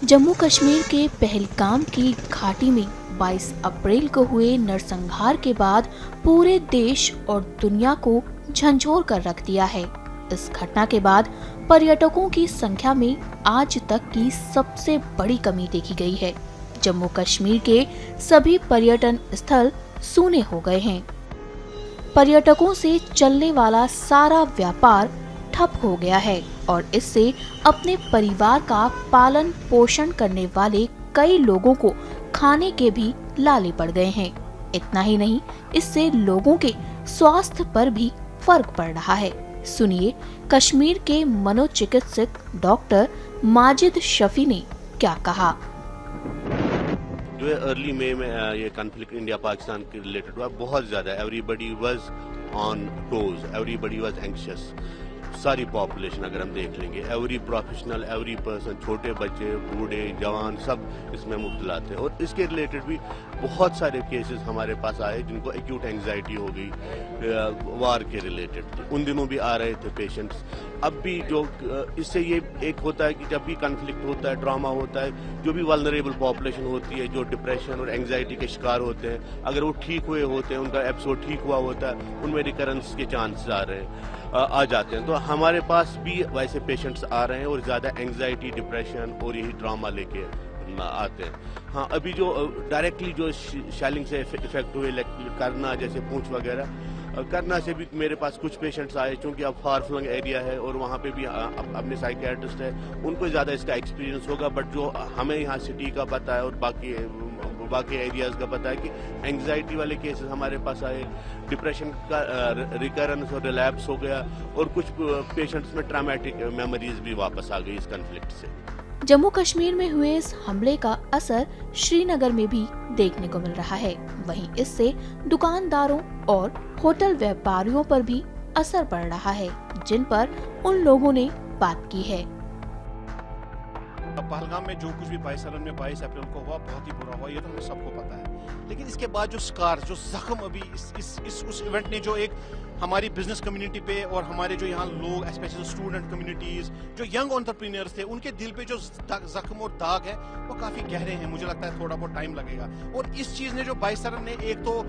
जम्मू कश्मीर के पहलगाम की घाटी में 22 अप्रैल को हुए नरसंहार के बाद पूरे देश और दुनिया को झंझोर कर रख दिया है। इस घटना के बाद पर्यटकों की संख्या में आज तक की सबसे बड़ी कमी देखी गई है। जम्मू कश्मीर के सभी पर्यटन स्थल सूने हो गए हैं। पर्यटकों से चलने वाला सारा व्यापार ठप हो गया है और इससे अपने परिवार का पालन पोषण करने वाले कई लोगों को खाने के भी लाले पड़ गए हैं। इतना ही नहीं, इससे लोगों के स्वास्थ्य पर भी फर्क पड़ रहा है। सुनिए कश्मीर के मनोचिकित्सक डॉक्टर माजिद शफी ने क्या कहा। जो अर्ली मई में ये कॉन्फ्लिक्ट इंडिया पाकिस्तान के रिलेटेड हुआ, बहुत ज्यादा everybody was on toes, everybody was anxious. सारी पॉपुलेशन अगर हम देख लेंगे, एवरी प्रोफेशनल, एवरी पर्सन, छोटे बच्चे, बूढ़े, जवान, सब इसमें मुब्तला थे। और इसके रिलेटेड भी बहुत सारे केसेस हमारे पास आए जिनको एक्यूट एंग्जाइटी हो गई वार के रिलेटेड। उन दिनों भी आ रहे थे पेशेंट्स। अब भी जो इससे ये एक होता है कि जब भी कॉन्फ्लिक्ट होता है, ड्रामा होता है, जो भी वल्नरेबल पॉपुलेशन होती है, जो डिप्रेशन और एंग्जाइटी के शिकार होते हैं, अगर वो ठीक हुए होते हैं, उनका एपिसोड ठीक हुआ होता है, उनमें रिकरेंस के चांसेस आ जाते हैं। तो हमारे पास भी वैसे पेशेंट्स आ रहे हैं और ज्यादा एंग्जाइटी, डिप्रेशन और यही ड्रामा लेके आते हैं। हाँ, अभी जो डायरेक्टली जो शेलिंग से इफेक्ट हुए, करना जैसे पूंछ वगैरह करना से भी मेरे पास कुछ पेशेंट्स आए, क्योंकि अब फार फ्लंग एरिया है और वहाँ पे भी अपने साइकियाट्रिस्ट है, उनको ज़्यादा इसका एक्सपीरियंस होगा। बट जो हमें यहाँ सिटी का पता है और बाकी एरियाज का पता है कि एंग्जाइटी वाले केसेस हमारे पास आए, डिप्रेशन का रिकरेंस और रिलैप्स हो गया, और कुछ पेशेंट्स में ट्रॉमेटिक मेमोरीज भी वापस आ गई इस कॉन्फ्लिक्ट से। जम्मू कश्मीर में हुए इस हमले का असर श्रीनगर में भी देखने को मिल रहा है। वहीं इससे दुकानदारों और होटल व्यापारियों पर भी असर पड़ रहा है, जिन पर उन लोगों ने बात की है। पहलगाम में जो कुछ भी 22 अप्रैल को हुआ, बहुत ही बुरा हुआ, ये तो हमें सबको पता है। लेकिन इसके बाद जो स्कार, जो जख्म अभी उस इवेंट ने जो एक हमारी बिजनेस कम्युनिटी पे और हमारे जो यहाँ लोग, स्पेशली स्टूडेंट कम्युनिटीज, जो यंग एंटरप्रेन्योर्स थे, उनके दिल पे जो जख्म और दाग है वो काफी गहरे हैं। मुझे लगता है थोड़ा बहुत टाइम लगेगा। और इस चीज ने जो 22 ने, एक तो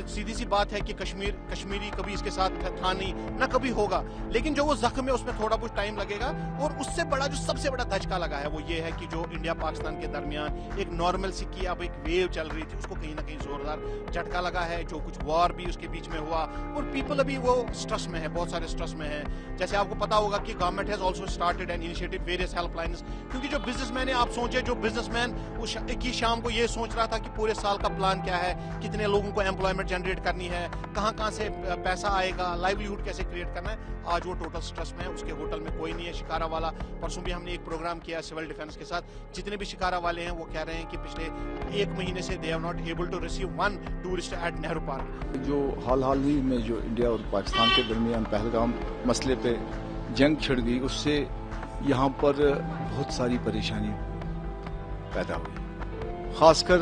सीधी सी बात है कि कश्मीरी कभी इसके साथ था नहीं, ना कभी होगा, लेकिन जो वो जख्म है उसमें थोड़ा बहुत टाइम लगेगा। और उससे बड़ा जो सबसे बड़ा धचका लगा है वो ये है कि जो इंडिया पाकिस्तान के दरमियान एक नॉर्मल सी की अब एक वेव चल रही थी, उसको कहीं ना कहीं जोरदार झटका लगा है। जो कुछ वॉर भी उसके बीच में हुआ और पीपल अभी वो स्ट्रेस में है, बहुत सारे स्ट्रेस में है। जैसे आपको पता होगा कि government has also started and initiated various helplines, क्योंकि जो बिजनेसमैन है, आप सोचे जो बिजनेसमैन उस की शाम को ये सोच रहा था कि पूरे साल का प्लान क्या है, कितने लोगों को एम्प्लॉयमेंट जनरेट करनी है, कहां से पैसा आएगा, लाइवलीहुड कैसे क्रिएट करना है, आज वो टोटल स्ट्रेस में है। उसके होटल में कोई नहीं है। शिकारा वाला, परसों भी हमने एक प्रोग्राम किया सिविल डिफेंस के साथ, जितने भी शिकारा वाले हैं वो कह रहे हैं कि पिछले 1 महीने से they are not able to receive one tourist at Nehru park. जो हाल ही में जो इंडिया और पाकिस्तान के दरमियान पहलगाम मसले पे जंग छिड़ गई, उससे यहाँ पर बहुत सारी परेशानी पैदा हुई। खासकर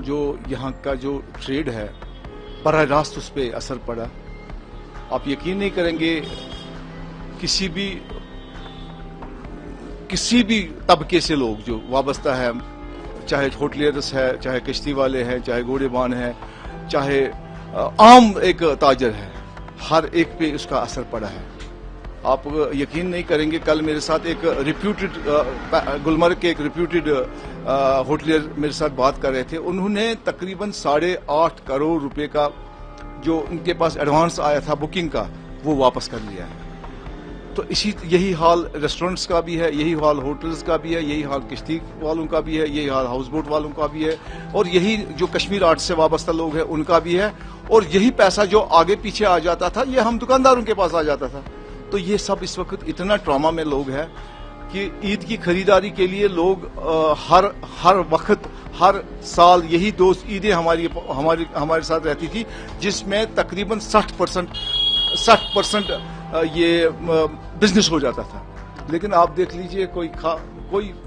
जो यहाँ का जो ट्रेड है, बराह रास्त उस पर असर पड़ा। आप यकीन नहीं करेंगे, किसी भी तबके से लोग जो वाबस्ता है, चाहे होटलियर्स है, चाहे कश्ती वाले हैं, चाहे घोड़ेबान है, चाहे आम एक ताजर है, हर एक पे उसका असर पड़ा है। आप यकीन नहीं करेंगे, कल मेरे साथ एक रिप्यूटेड गुलमर्ग के एक रिप्यूटेड होटलियर मेरे साथ बात कर रहे थे। उन्होंने तकरीबन 8.5 करोड़ रुपए का जो उनके पास एडवांस आया था बुकिंग का, वो वापस कर लिया है। तो यही हाल रेस्टोरेंट्स का भी है, यही हाल होटल्स का भी है, यही हाल किश्ती वालों का भी है, यही हाल हाउस बोट वालों का भी है, और यही जो कश्मीर आर्ट से वाबस्ता लोग हैं उनका भी है। और यही पैसा जो आगे पीछे आ जाता था, ये हम दुकानदारों के पास आ जाता था। तो ये सब इस वक्त इतना ट्रॉमा में लोग हैं कि ईद की खरीदारी के लिए लोग हर वक्त, हर साल यही 2 ईदें हमारे साथ रहती थी, जिसमें तकरीबन 60% ये बिजनेस हो जाता था। लेकिन आप देख लीजिए, कोई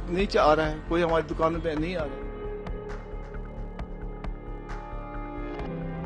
नहीं आ रहा है, कोई हमारी दुकानों पे नहीं आ रहा है।